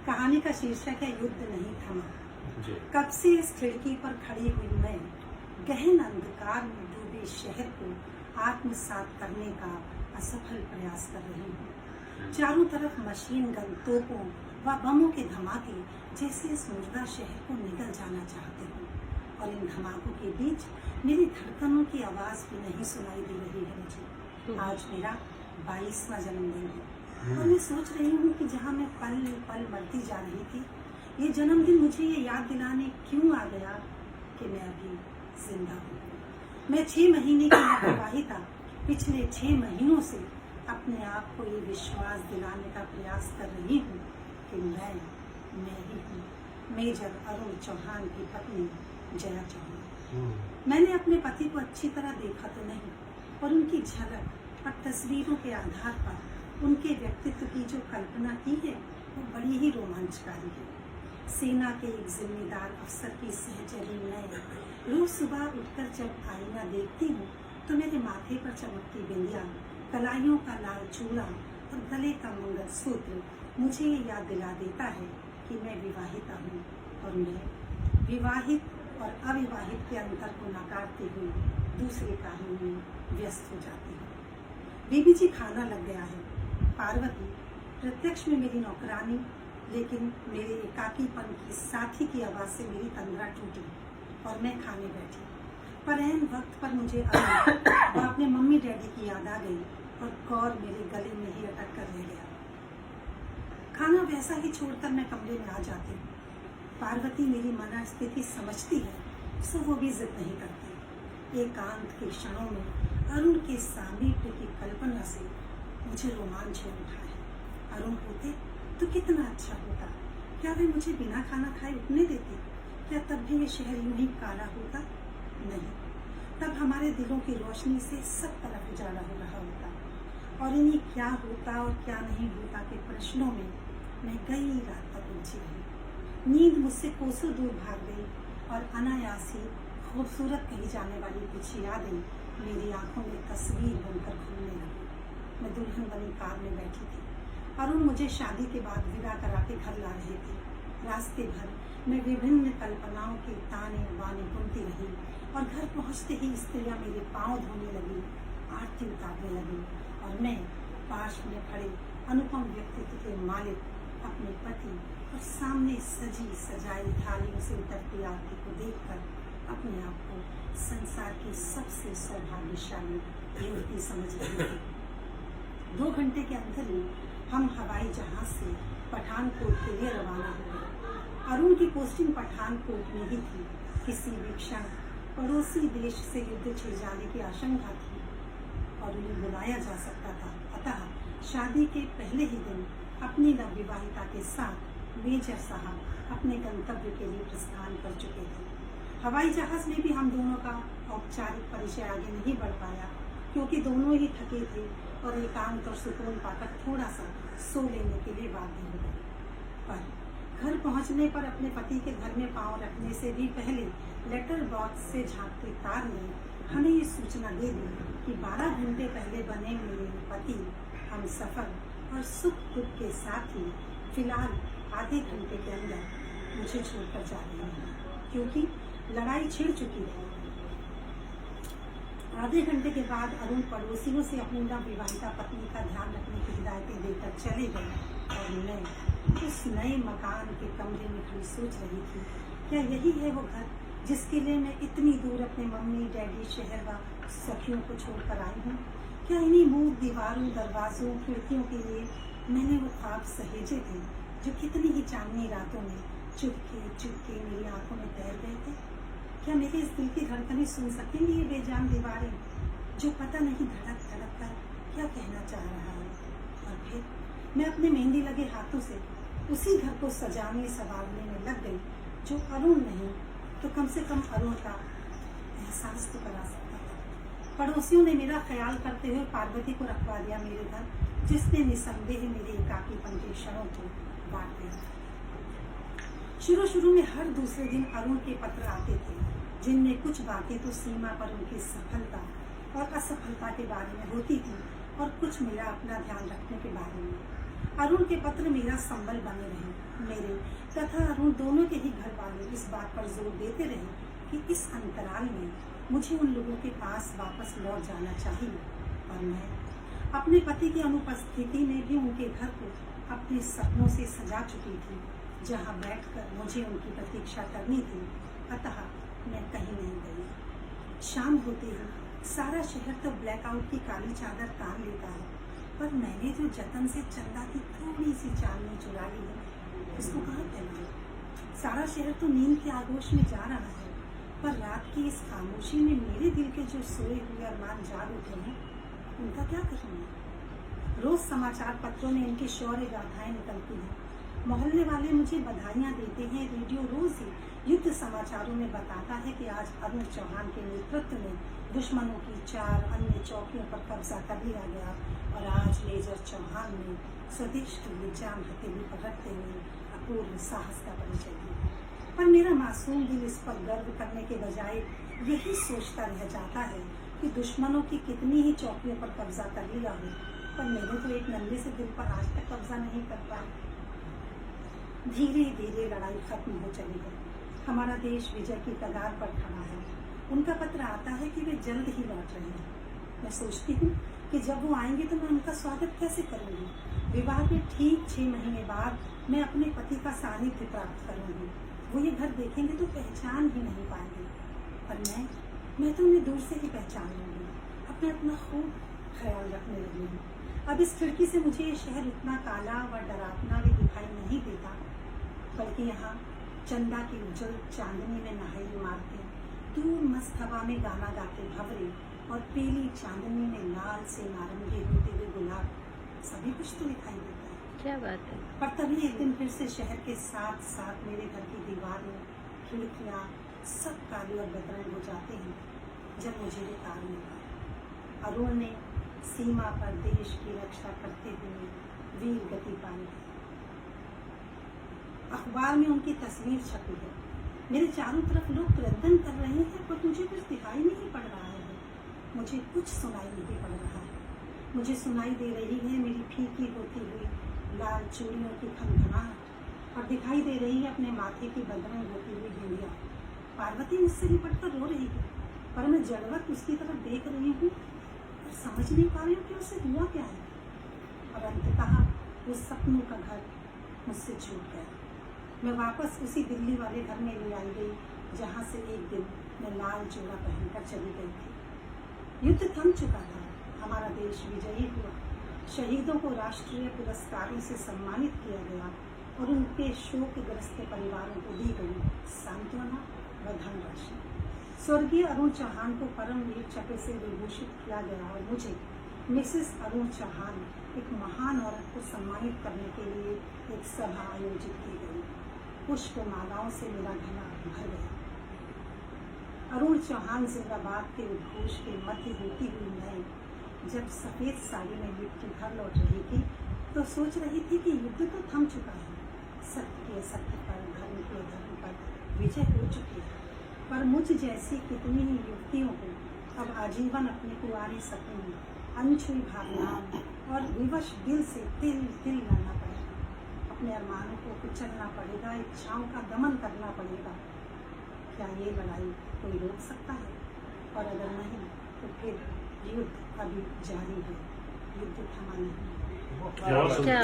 कहानी का शीर्षक है युद्ध नहीं थमा। कब से इस खिड़की पर खड़ी हुई मैं गहन अंधकार में डूबे शहर को आत्मसात करने का असफल प्रयास कर रही हूँ। चारों तरफ मशीन गन, तोपों व बमों के धमाके जैसे इस मुर्दा शहर को निगल जाना चाहते हूँ, और इन धमाकों के बीच मेरी धड़कनों की आवाज भी नहीं सुनाई दे रही है मुझे। आज मेरा 22वां जन्मदिन है और मैं सोच रही हूँ कि जहाँ मैं पल पल मरती जा रही थी, ये जन्मदिन मुझे ये याद दिलाने क्यों आ गया कि मैं अभी जिंदा हूँ। मैं 6 महीने की विवाहिता पिछले 6 महीनों से अपने आप को ये विश्वास दिलाने का प्रयास कर रही हूँ कि मैं ही हूँ, मेजर अरुण चौहान की पत्नी जया चौहान। मैंने अपने पति को अच्छी तरह देखा तो नहीं, और उनकी झलक और तस्वीरों के आधार पर उनके व्यक्तित्व की जो कल्पना की है वो बड़ी ही रोमांचकारी है। सेना के एक जिम्मेदार अफसर की सहचरी मैं रोज सुबह उठकर जब आईना देखती हूँ तो मेरे माथे पर चमकती बिंदिया, कलाइयों का लाल चूड़ा और गले का मंगलसूत्र मुझे ये याद दिला देता है कि मैं विवाहिता हूँ, और मैं विवाहित और अविवाहित के अंतर को नकारते हुए दूसरे कार्यों में व्यस्त हो जाती हूँ। बीबी जी, खाना लग गया है। पार्वती प्रत्यक्ष में मेरी नौकरानी, लेकिन मेरे एकाकीपन की साथी की आवाज से मेरी तंद्रा टूटी और मैं खाने बैठी। पर ऐन वक्त पर मुझे अपने मम्मी डैडी की याद आ गई और कौर मेरे गले में ही अटक कर रह गया। खाना वैसा ही छोड़कर मैं कमरे में आ जाती हूँ। पार्वती मेरी मनस्थिति समझती है, सो वो भी जिद नहीं करती। एकांत के क्षणों में अरुण के सामीप्य की कल्पना से मुझे रोमांच हो उठा है। अरुण होते तो कितना अच्छा होता। क्या वे मुझे बिना खाना खाए उठने देते? क्या तब भी ये शहर यूं ही काला होता? नहीं, तब हमारे दिलों की रोशनी से सब तरफ उजाला हो रहा होता। और इन्हीं क्या होता और क्या नहीं होता के प्रश्नों में मैं कई रात तक उलझी रही। नींद मुझसे कोसों दूर भाग गई और अनायास ही खूबसूरत कही जाने वाली कुछ यादें मेरी आंखों में तस्वीर बनकर घूमने लगी। मैं दुल्हन बनी कार में बैठी थी। अरुण मुझे शादी के बाद विदा करा के घर ला रहे थे। रास्ते भर मैं विभिन्न कल्पनाओं के ताने बाने बुनती रही, और घर पहुंचते ही स्त्रियां मेरे पांव धोने लगी, आरती उतारने लगी, और मैं पास में खड़े अनुपम व्यक्तित्व के मालिक अपने पति और सामने सजी सजाई थालियों से उतरती आरती को देखकर अपने आप को संसार की सबसे सौभाग्यशाली युवती समझ रही थी। 2 घंटे के अंदर ही हम हवाई जहाज से पठानकोट के लिए रवाना हो गए। अरुण की पोस्टिंग पठानकोट में ही थी। किसी भी क्षण पड़ोसी देश से युद्ध छिड़ जाने की आशंका थी और उन्हें बुलाया जा सकता था। अतः शादी के पहले ही दिन अपनी नवविवाहिता के साथ मेजर साहब अपने गंतव्य के लिए प्रस्थान कर चुके थे। हवाई जहाज में भी हम दोनों का औपचारिक परिचय आगे नहीं बढ़ पाया, क्योंकि दोनों ही थके थे और एकांत और सुकून पाकर थोड़ा सा सो लेने के लिए बाध्य हो गए। पर घर पहुंचने पर अपने पति के घर में पांव रखने से भी पहले लेटर बॉक्स से झांकते तार ने हमें ये सूचना दे दी कि 12 घंटे पहले बने मेरे पति हम सफर और सुख दुख के साथ ही फिलहाल आधे घंटे के अंदर मुझे छोड़कर जा रहे हैं, क्योंकि लड़ाई छिड़ चुकी थी। आधे घंटे के बाद अरुण पड़ोसियों से अपनी नवविवाहिता पत्नी का ध्यान रखने की हिदायतें देकर चले गए, और मैं उस नए मकान के कमरे में खड़ी सोच रही थी, क्या यही है वो घर जिसके लिए मैं इतनी दूर अपने मम्मी डैडी, शहर व सखियों को छोड़कर आई हूँ? क्या इन्हीं मूक दीवारों, दरवाजों, खिड़कियों के लिए मैंने वो ख्वाब सहेजे थे जो कितनी ही चांदनी रातों में चुपके चुपके मेरी आंखों में तैर गए थे? क्या मेरे इस दिल की धड़कनें सुन सकेंगी ये बेजान दीवारें, जो पता नहीं धड़क धड़क कर क्या कहना चाह रहा है? और फिर मैं अपने मेहंदी लगे हाथों से उसी घर को सजाने संवारने में लग गई, जो अरुण नहीं तो कम से कम अरुण का एहसास तो करा सकता था। पड़ोसियों ने मेरा ख्याल करते हुए पार्वती को रखवा दिया मेरे घर, जिसने निसंदेह मेरे एकाकीपन के क्षणों को बांट दिया। शुरू में हर दूसरे दिन अरुण के पत्र आते थे, जिनमें कुछ बातें तो सीमा पर उनकी सफलता और असफलता के बारे में होती थी, और कुछ मेरा अपना ध्यान रखने के बारे में। अरुण के पत्र मेरा संबल बने रहे। मेरे तथा अरुण दोनों के ही घर वाले इस बात पर जोर देते रहे कि इस अंतराल में मुझे उन लोगों के पास वापस लौट जाना चाहिए, और मैं अपने पति की अनुपस्थिति में भी उनके घर को अपने सपनों से सजा चुकी थी, जहां बैठकर मुझे उनकी प्रतीक्षा करनी थी। अतः मैं कहीं नहीं गई। शाम होते ही सारा शहर तो ब्लैकआउट की काली चादर तान लेता है, पर मैंने जो जतन से चंदा की थोड़ी सी चांदनी चुरा ली है, उसको कहाँ फैलाऊं? सारा शहर तो नींद के आगोश में जा रहा है, पर रात की इस खामोशी में मेरे दिल के जो सोए हुए अरमान जाग उठे हैं, उनका क्या करूँगी? रोज समाचार पत्रों में इनकी शौर्य गाथाएं निकलती हैं। मोहल्ले वाले मुझे बधाइयाँ देते हैं। रेडियो रोज ही युद्ध समाचारों में बताता है कि आज अरुण चौहान के नेतृत्व में दुश्मनों की 4 अन्य चौकियों पर कब्जा कर लिया गया, और आज मेजर चौहान ने स्वदेश के लिए जान हथेली पर रखते हुए अपूर्व साहस का परिचय दिया। पर मेरा मासूम दिल इस पर गर्व करने के बजाय यही सोचता रह जाता है कि दुश्मनों की कितनी ही चौकियों पर कब्जा कर लिया हो, पर मैंने तो एक नन्हे से दिल पर आज तक कब्जा नहीं कर पाया। धीरे धीरे लड़ाई खत्म हो चली है। हमारा देश विजय की कगार पर खड़ा है। उनका पत्र आता है कि वे जल्द ही लौट रहे हैं। मैं सोचती हूँ कि जब वो आएंगे तो मैं उनका स्वागत कैसे करूँगी। विवाह के ठीक 6 महीने बाद मैं अपने पति का सानिध्य प्राप्त करूँगी। वो ये घर देखेंगे तो पहचान ही नहीं पाएंगे, पर मैं तो उन्हें दूर से ही पहचान लूँगी। अपना खूब ख्याल रखने लगी हूँ। अब इस खिड़की से मुझे ये शहर इतना काला व डरावना भी दिखाई नहीं देता, बल्कि यहाँ चंदा की उज्जवल चांदनी में नहाई इमारतें, दूर मस्त हवा में गाना गाते भंवरे, और पीली चांदनी में लाल से नारंगी होते हुए गुलाब, सभी कुछ तो दिखाई देता है। क्या बात है। पर तभी एक दिन फिर से शहर के साथ साथ मेरे घर की दीवारें, खिड़कियाँ सब काले और बदरंग हो जाते हैं, जब मुझे ये तार मिला। अरुण ने सीमा पर देश की रक्षा करते हुए वीर गति पाई है। अखबार में उनकी तस्वीर छपी है। मेरे चारों तरफ लोग क्रंदन कर रहे हैं, पर मुझे कुछ दिखाई नहीं पड़ रहा है। मुझे कुछ सुनाई नहीं पड़ रहा है। मुझे सुनाई दे रही है मेरी फीकी होती हुई लाल चूड़ियों की खनखनाहट, और दिखाई दे रही है अपने माथे की बदरंग होती हुई बिंदिया। पार्वती मुझसे लिपट कर रो रही है, पर मैं जड़वत उसकी तरफ देख रही हूँ और समझ नहीं पा रही हूँ कि उससे हुआ क्या है। और अंततः वो सपनों का घर मुझसे छूट गया। मैं वापस उसी दिल्ली वाले घर में ले आई गई, जहाँ से एक दिन मैं लाल जोड़ा पहनकर चली गई थी। युद्ध थम चुका था। हमारा देश विजयी हुआ। शहीदों को राष्ट्रीय पुरस्कारों से सम्मानित किया गया, और उनके शोकग्रस्त परिवारों को दी गई सांत्वना व धनराशि। स्वर्गीय अरुण चौहान को परमवीर चक्र से विभूषित किया गया, और मुझे मिसेस अरुण चौहान, एक महान औरत को सम्मानित करने के लिए एक सभा आयोजित की गई। पुष्प मालाओं से मेरा गला भर गया। अरुण चौहान जिंदाबाद के उद्घोष के मध्य होती हुई मैं जब सफेद साड़ी में लिपटी घर लौट रही थी, तो सोच रही थी कि युद्ध तो थम चुका है। सत्य के असत्य पर, धर्म के अधर्म पर विजय हो चुकी है, पर मुझ जैसी कितनी ही युवतियों को अब आजीवन अपने कुंवारे सपनों, अनछुई भावनाओं और विवश दिल से तिल तिल लड़ना पड़ेगा। अपने अरमानों को कुचलना पड़ेगा, इच्छाओं का दमन करना पड़ेगा। क्या ये लड़ाई कोई रोक सकता है? और अगर नहीं, तो फिर युद्ध अभी जारी है। युद्ध थमा नहीं। क्या